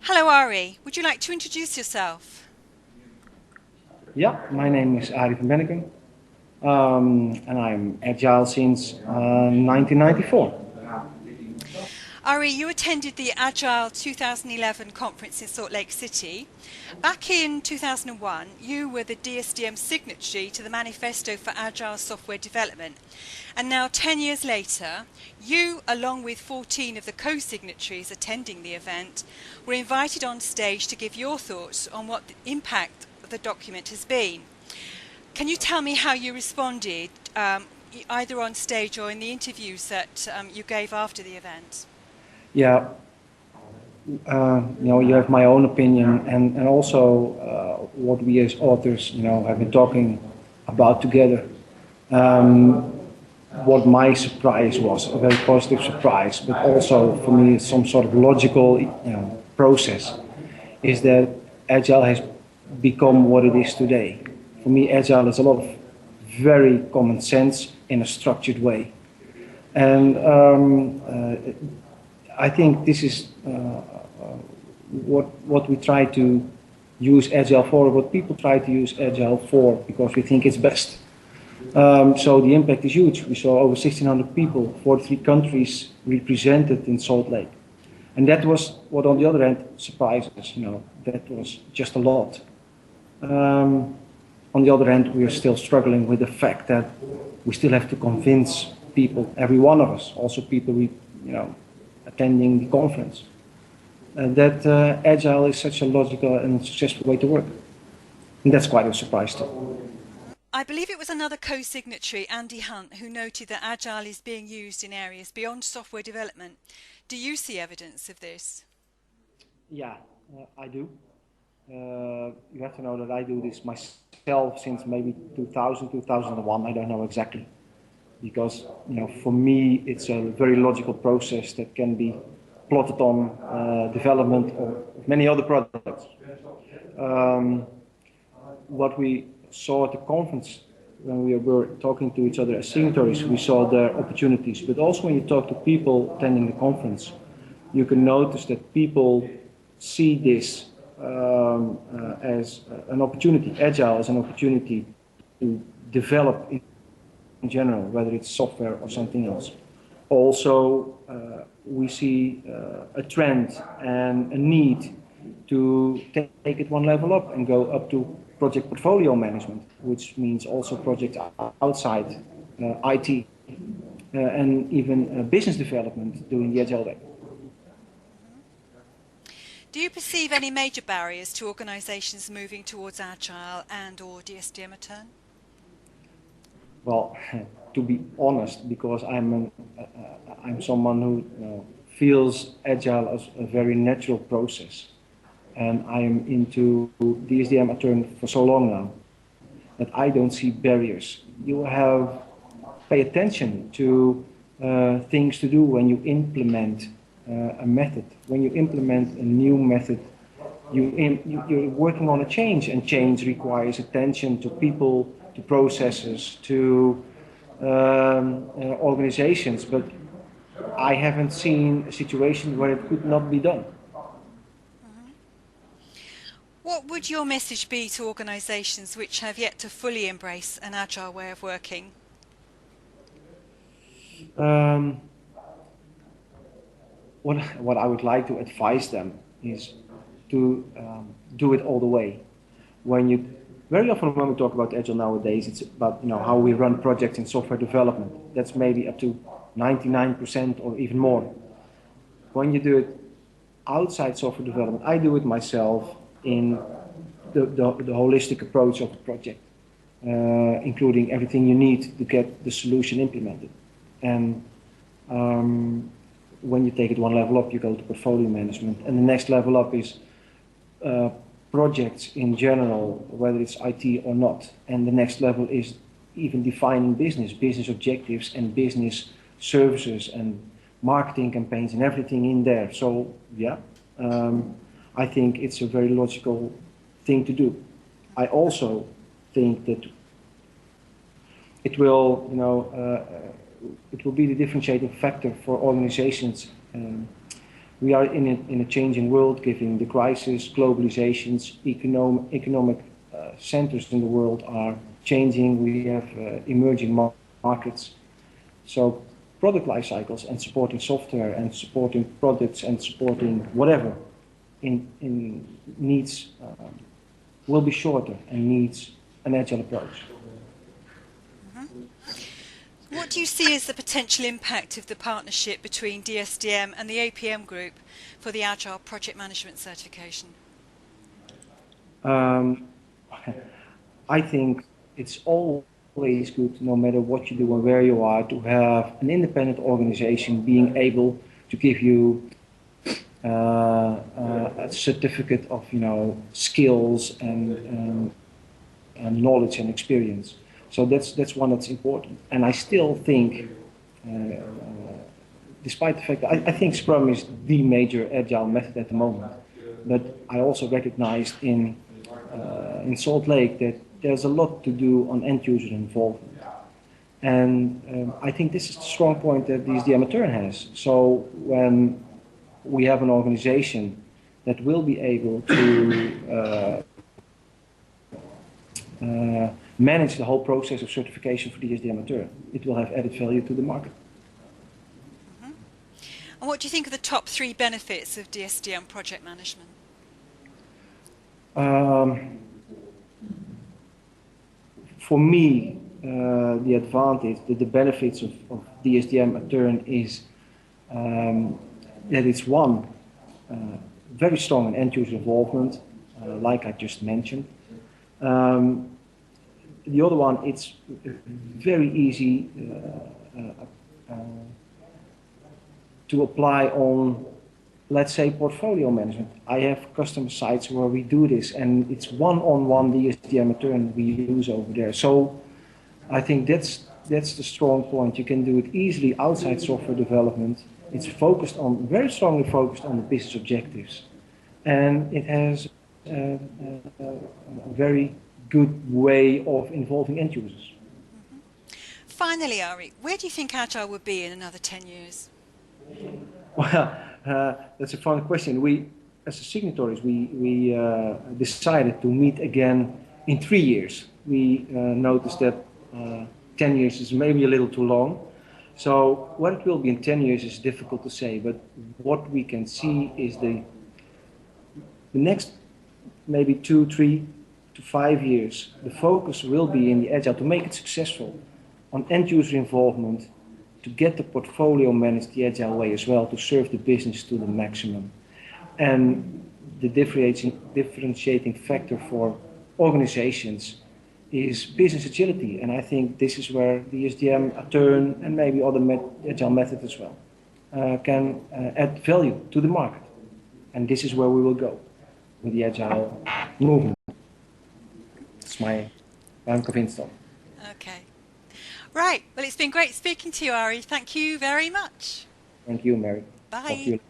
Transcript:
Hello Arie, would you like to introduce yourself? Yeah, my name is Arie van Bennekum, and I'm agile since 1994. Arie, you attended the Agile 2011 conference in Salt Lake City. Back in 2001, you were the DSDM signatory to the manifesto for agile software development. And now 10 years later, you, along with 14 of the co-signatories attending the event, were invited on stage to give your thoughts on what the impact of the document has been. Can you tell me how you responded, either on stage or in the interviews that you gave after the event? Yeah, you have my own opinion, and also what we as authors, have been talking about together. Um, what my surprise was, a very positive surprise, but also for me some sort of logical, process, is that agile has become what it is today. For me, agile is a lot of very common sense in a structured way. And I think this is what we try to use agile for, what people try to use agile for, because we think it's best. So the impact is huge. We saw over 1,600 people, 43 countries represented in Salt Lake. And that was what, on the other hand, surprised us. That was just a lot. On the other hand, we are still struggling with the fact that we still have to convince people, every one of us, also people attending the conference, that agile is such a logical and successful way to work. And that's quite a surprise too. I believe it was another co-signatory, Andy Hunt, who noted that agile is being used in areas beyond software development. Do you see evidence of this? Yeah, I do. You have to know that I do this myself since maybe 2000, 2001. I don't know exactly, because for me it's a very logical process that can be plotted on development of many other products. What we saw at the conference, when we were talking to each other as signatories, we saw their opportunities. But also when you talk to people attending the conference, you can notice that people see this as an opportunity, agile as an opportunity to develop in general, whether it's software or something else. Also, we see a trend and a need to take it one level up and go up to project portfolio management, which means also projects outside IT and even business development doing the agile way. Do you perceive any major barriers to organisations moving towards agile and or DSDM a turn? Well, to be honest, because I'm someone who feels agile as a very natural process, and I am into DSDM a turn for so long now that I don't see barriers. You have pay attention to things to do when you implement a method. When you implement a new method, you're working on a change, and change requires attention to people, to processes, to organizations. But I haven't seen a situation where it could not be done. What would your message be to organisations which have yet to fully embrace an agile way of working? Um, what I would like to advise them is to do it all the way. Very often when we talk about agile nowadays, it's about how we run projects in software development. That's maybe up to 99% or even more. When you do it outside software development, I do it myself in the holistic approach of the project, including everything you need to get the solution implemented. And when you take it one level up, you go to portfolio management, and the next level up is projects in general, whether it's IT or not. And the next level is even defining business objectives and business services and marketing campaigns and everything in there. So yeah, I think it's a very logical thing to do. I also think that it will, it will be the differentiating factor for organizations We are in a changing world, given the crisis, globalizations, economic centers in the world are changing. We have emerging markets. So product life cycles and supporting software and supporting products and supporting whatever in needs will be shorter and needs an agile approach. What do you see as the potential impact of the partnership between DSDM and the APM group for the Agile Project Management certification? I think it's always good, no matter what you do and where you are, to have an independent organization being able to give you a certificate of, skills and knowledge and experience. So that's one that's important. And I still think, despite the fact that I think Scrum is the major agile method at the moment, but I also recognized in Salt Lake that there's a lot to do on end user involvement. And I think this is the strong point that DSDM Turn has. So when we have an organization that will be able to manage the whole process of certification for DSDM Turn, it will have added value to the market. Mm-hmm. And what do you think are the top 3 benefits of DSDM project management? For me, the advantage, the benefits of DSDM Turn is that it's one, very strong in end-user involvement, like I just mentioned. The other one, it's very easy to apply on, let's say, portfolio management. I have customer sites where we do this, and it's one-on-one DSDM Turn we use over there. So I think that's the strong point. You can do it easily outside software development. It's very strongly focused on the business objectives, and it has a very good way of involving end users. Mm-hmm. Finally, Arie, where do you think Agile would be in another 10 years? Well, that's a fun question. We, as signatories, we decided to meet again in 3 years. We noticed that 10 years is maybe a little too long. So what it will be in 10 years is difficult to say, but what we can see is the next maybe 2, 3 to 5 years, the focus will be in the Agile to make it successful on end user involvement, to get the portfolio managed the Agile way as well, to serve the business to the maximum. And the differentiating factor for organizations is business agility, and I think this is where the DSDM Turn and maybe other Agile methods as well can add value to the market. And this is where we will go with the Agile movement. I'm convinced of. Okay. Right. Well, it's been great speaking to you, Arie. Thank you very much. Thank you, Mary. Bye.